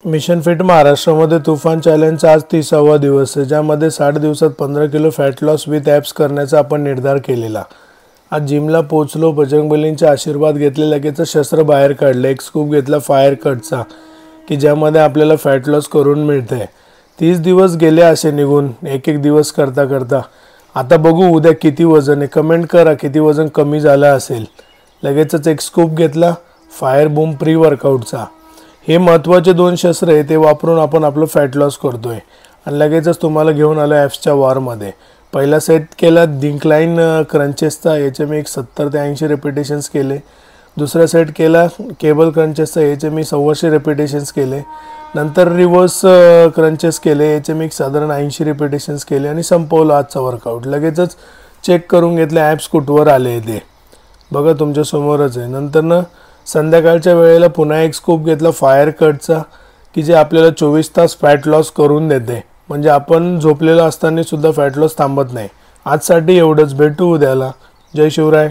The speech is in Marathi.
मिशन फिट महाराष्ट्रामध्ये तुफान चॅलेंजचा आज 30वा दिवस आहे, ज्यामध्ये 60 दिवसात 15 kilo fat loss with apps करण्याचा आपण निर्धार केलेला। आज जिमला पोहोचलो, बजरंगबलींचे आशीर्वाद घेतले, लगेच शस्त्र बाहेर काढले। एक स्कूप घेतला फायर कटचा की ज्यामध्ये आपल्याला फॅट लॉस करून मिळते। 30 दिवस गेले असे निघून, एक एक दिवस करता करता आता बघू उद्या किती वजन आहे। कमेंट करा किती वजन कमी झालं असेल। लगेचच एक स्कूप घेतला फायर बूम प्री वर्कआउटचा। हे महत्त्वाचे 2 शस्त्र आहे, ते वापरून आपण आपलं फॅट लॉस करतोय आणि लगेचच तुम्हाला घेऊन आलो ॲप्सच्या वॉरमध्ये। पहिला सेट केला डिक्लाइन क्रंचेसचा, याचे मी 70 ते 80 रिपिटेशन्स केले। दुसरा सेट केला केबल क्रंचेसचा, याचे मी 125 रिपिटेशन्स केले। नंतर रिव्हर्स क्रंचेस केले, याचे मी साधारण 80 रिपिटेशन्स केले आणि संपवलं आजचा वर्कआउट। लगेचच चेक करून घेतले ॲप्स कुठवर आले ते बघा तुमच्या समोरच आहे। नंतर संध्याकाळच्या वेळेला पुन्हा एक स्कूप घेतला फायर कटचा की जे आपल्याला 24 तास फॅट लॉस करून देते, म्हणजे आपण झोपलेलो असताना सुद्धा फॅट लॉस थांबत नाही। आजसाठी एवढंच, भेटू उद्याला। जय शिवराय।